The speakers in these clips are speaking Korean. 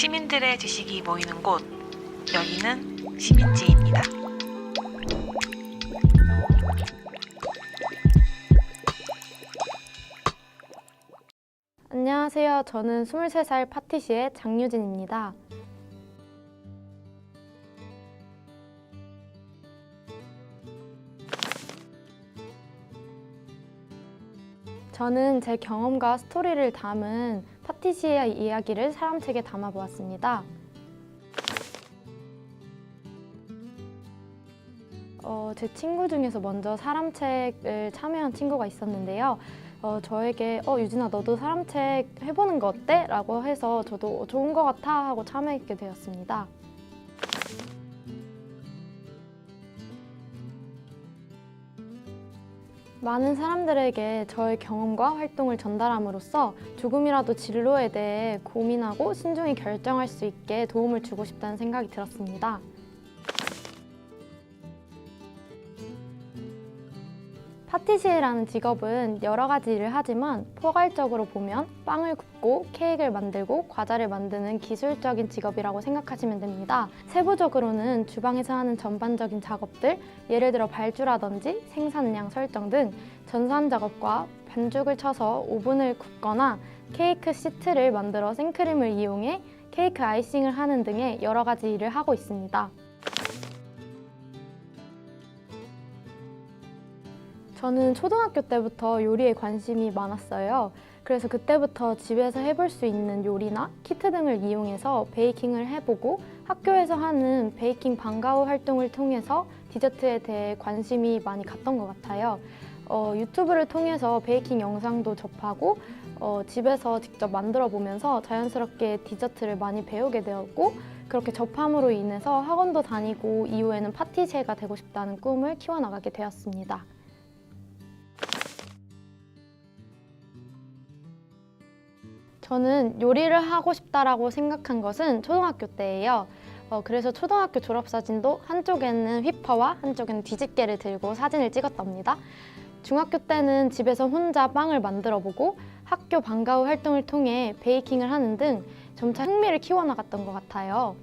시민들의 지식이 모이는 곳, 여기는 시민지입니다. 안녕하세요. 저는 23살 파티시의 장유진입니다. 저는 제 경험과 스토리를 담은 파티시의 이야기를 사람책에 담아보았습니다. 제 친구 중에서 먼저 사람책을 참여한 친구가 있었는데요. 저에게 유진아 너도 사람책 해보는 거 어때? 라고 해서 저도 좋은 거 같아 하고 참여하게 되었습니다. 많은 사람들에게 저의 경험과 활동을 전달함으로써 조금이라도 진로에 대해 고민하고 신중히 결정할 수 있게 도움을 주고 싶다는 생각이 들었습니다. 파티시에라는 직업은 여러 가지 일을 하지만 포괄적으로 보면 빵을 굽고 케이크를 만들고 과자를 만드는 기술적인 직업이라고 생각하시면 됩니다. 세부적으로는 주방에서 하는 전반적인 작업들, 예를 들어 발주라든지 생산량 설정 등 전산 작업과 반죽을 쳐서 오븐을 굽거나 케이크 시트를 만들어 생크림을 이용해 케이크 아이싱을 하는 등의 여러 가지 일을 하고 있습니다. 저는 초등학교 때부터 요리에 관심이 많았어요. 그래서 그때부터 집에서 해볼 수 있는 요리나 키트 등을 이용해서 베이킹을 해보고 학교에서 하는 베이킹 방과 후 활동을 통해서 디저트에 대해 관심이 많이 갔던 것 같아요. 유튜브를 통해서 베이킹 영상도 접하고 집에서 직접 만들어 보면서 자연스럽게 디저트를 많이 배우게 되었고 그렇게 접함으로 인해서 학원도 다니고 이후에는 파티시에가 되고 싶다는 꿈을 키워나가게 되었습니다. 저는 요리를 하고 싶다라고 생각한 것은 초등학교 때예요. 그래서 초등학교 졸업사진도 한쪽에는 휘퍼와 한쪽에는 뒤집개를 들고 사진을 찍었답니다. 중학교 때는 집에서 혼자 빵을 만들어보고 학교 방과 후 활동을 통해 베이킹을 하는 등 점차 흥미를 키워나갔던 것 같아요.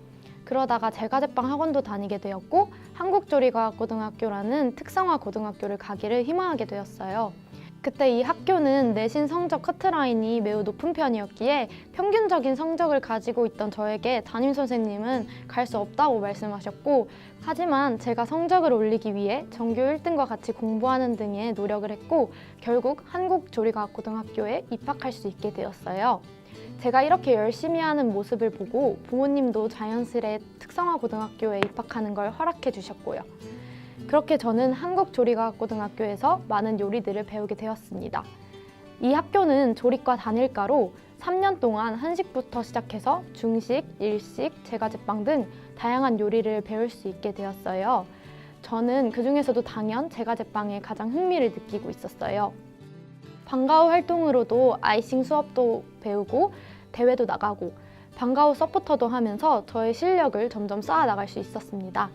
그러다가 제과제빵 학원도 다니게 되었고 한국조리과학고등학교라는 특성화 고등학교를 가기를 희망하게 되었어요. 그때 이 학교는 내신 성적 커트라인이 매우 높은 편이었기에 평균적인 성적을 가지고 있던 저에게 담임선생님은 갈 수 없다고 말씀하셨고 하지만 제가 성적을 올리기 위해 전교 1등과 같이 공부하는 등의 노력을 했고 결국 한국조리과학고등학교에 입학할 수 있게 되었어요. 제가 이렇게 열심히 하는 모습을 보고 부모님도 자연스레 특성화 고등학교에 입학하는 걸 허락해 주셨고요. 그렇게 저는 한국조리과학고등학교에서 많은 요리들을 배우게 되었습니다. 이 학교는 조리과 단일과로 3년 동안 한식부터 시작해서 중식, 일식, 제과제빵 등 다양한 요리를 배울 수 있게 되었어요. 저는 그중에서도 당연 제과제빵에 가장 흥미를 느끼고 있었어요. 방과 후 활동으로도 아이싱 수업도 배우고 대회도 나가고 방과 후 서포터도 하면서 저의 실력을 점점 쌓아 나갈 수 있었습니다.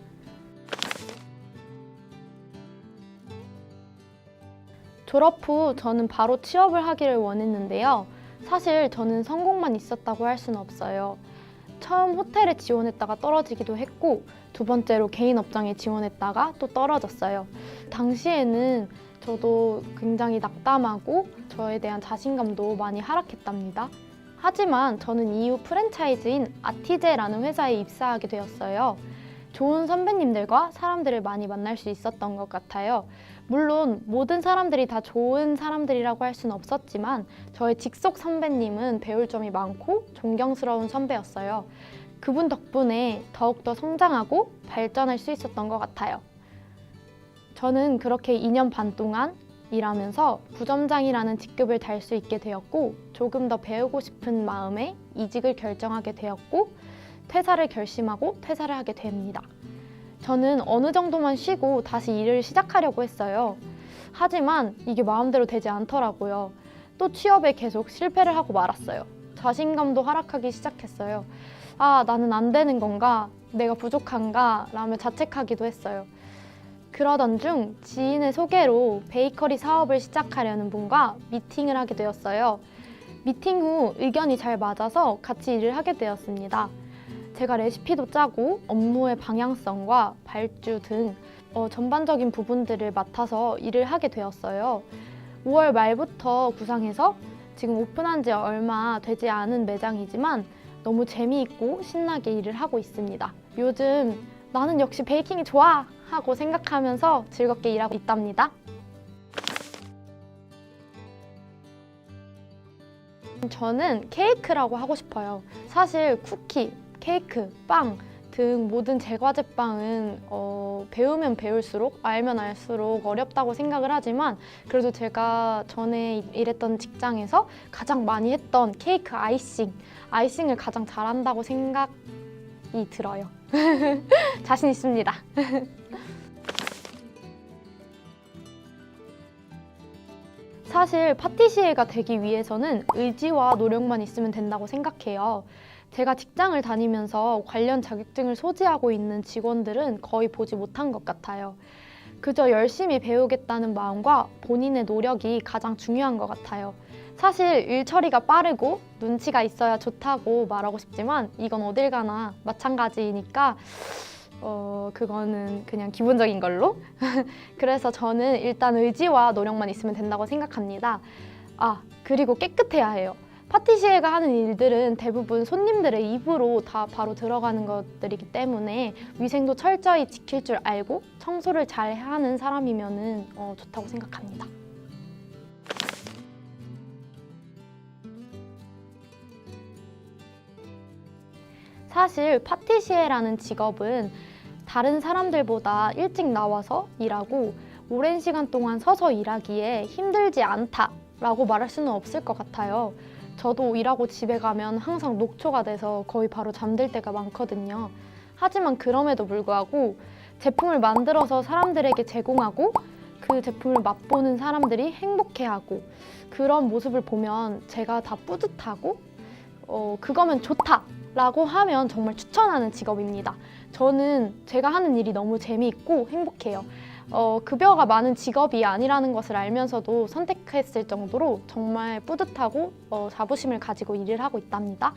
졸업 후 저는 바로 취업을 하기를 원했는데요. 사실 저는 성공만 있었다고 할 수는 없어요. 처음 호텔에 지원했다가 떨어지기도 했고 두 번째로 개인 업장에 지원했다가 또 떨어졌어요. 당시에는 저도 굉장히 낙담하고 저에 대한 자신감도 많이 하락했답니다. 하지만 저는 이후 프랜차이즈인 아티제라는 회사에 입사하게 되었어요. 좋은 선배님들과 사람들을 많이 만날 수 있었던 것 같아요. 물론 모든 사람들이 다 좋은 사람들이라고 할 수는 없었지만 저의 직속 선배님은 배울 점이 많고 존경스러운 선배였어요. 그분 덕분에 더욱더 성장하고 발전할 수 있었던 것 같아요. 저는 그렇게 2년 반 동안 일하면서 부점장이라는 직급을 달 수 있게 되었고 조금 더 배우고 싶은 마음에 이직을 결정하게 되었고 퇴사를 결심하고 퇴사를 하게 됩니다. 저는 어느 정도만 쉬고 다시 일을 시작하려고 했어요. 하지만 이게 마음대로 되지 않더라고요. 또 취업에 계속 실패를 하고 말았어요. 자신감도 하락하기 시작했어요. 나는 안 되는 건가? 내가 부족한가? 라며 자책하기도 했어요. 그러던 중 지인의 소개로 베이커리 사업을 시작하려는 분과 미팅을 하게 되었어요. 미팅 후 의견이 잘 맞아서 같이 일을 하게 되었습니다. 제가 레시피도 짜고 업무의 방향성과 발주 등 전반적인 부분들을 맡아서 일을 하게 되었어요. 5월 말부터 구상해서 지금 오픈한 지 얼마 되지 않은 매장이지만 너무 재미있고 신나게 일을 하고 있습니다. 요즘 나는 역시 베이킹이 좋아! 하고 생각하면서 즐겁게 일하고 있답니다. 저는 케이크라고 하고 싶어요. 사실 쿠키, 케이크, 빵 등 모든 제과제빵은 배우면 배울수록 알면 알수록 어렵다고 생각을 하지만 그래도 제가 전에 일했던 직장에서 가장 많이 했던 케이크 아이싱을 가장 잘한다고 생각이 들어요. 자신 있습니다. 사실 파티시에가 되기 위해서는 의지와 노력만 있으면 된다고 생각해요. 제가 직장을 다니면서 관련 자격증을 소지하고 있는 직원들은 거의 보지 못한 것 같아요. 그저 열심히 배우겠다는 마음과 본인의 노력이 가장 중요한 것 같아요. 사실 일 처리가 빠르고 눈치가 있어야 좋다고 말하고 싶지만 이건 어딜 가나 마찬가지니까 그거는 그냥 기본적인 걸로. 그래서 저는 일단 의지와 노력만 있으면 된다고 생각합니다. 그리고 깨끗해야 해요. 파티시에가 하는 일들은 대부분 손님들의 입으로 다 바로 들어가는 것들이기 때문에 위생도 철저히 지킬 줄 알고 청소를 잘 하는 사람이면 좋다고 생각합니다. 사실 파티시에라는 직업은 다른 사람들보다 일찍 나와서 일하고 오랜 시간 동안 서서 일하기에 힘들지 않다라고 말할 수는 없을 것 같아요. 저도 일하고 집에 가면 항상 녹초가 돼서 거의 바로 잠들 때가 많거든요. 하지만 그럼에도 불구하고 제품을 만들어서 사람들에게 제공하고 그 제품을 맛보는 사람들이 행복해하고 그런 모습을 보면 제가 다 뿌듯하고 그거면 좋다라고 하면 정말 추천하는 직업입니다. 저는 제가 하는 일이 너무 재미있고 행복해요. 급여가 많은 직업이 아니라는 것을 알면서도 선택했을 정도로 정말 뿌듯하고 자부심을 가지고 일을 하고 있답니다.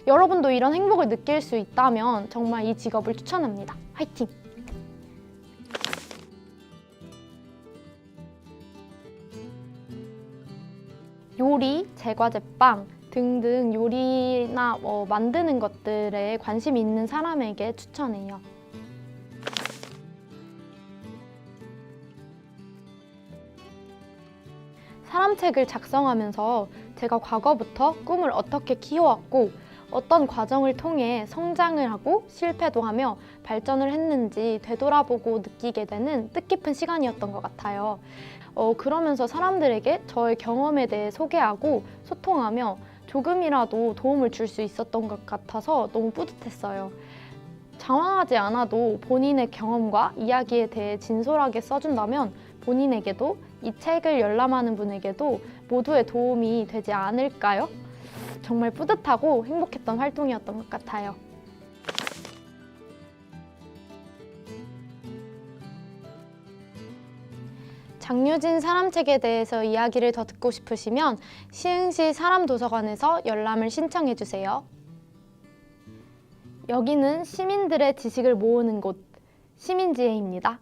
여러분도 이런 행복을 느낄 수 있다면 정말 이 직업을 추천합니다. 화이팅! 요리, 제과제빵 등등 요리나 만드는 것들에 관심이 있는 사람에게 추천해요. 사람책을 작성하면서 제가 과거부터 꿈을 어떻게 키워왔고 어떤 과정을 통해 성장을 하고 실패도 하며 발전을 했는지 되돌아보고 느끼게 되는 뜻깊은 시간이었던 것 같아요. 그러면서 사람들에게 저의 경험에 대해 소개하고 소통하며 조금이라도 도움을 줄 수 있었던 것 같아서 너무 뿌듯했어요. 장황하지 않아도 본인의 경험과 이야기에 대해 진솔하게 써준다면 본인에게도 이 책을 열람하는 분에게도 모두의 도움이 되지 않을까요? 정말 뿌듯하고 행복했던 활동이었던 것 같아요. 장유진 사람책에 대해서 이야기를 더 듣고 싶으시면 시흥시 사람도서관에서 열람을 신청해주세요. 여기는 시민들의 지식을 모으는 곳, 시민지혜입니다.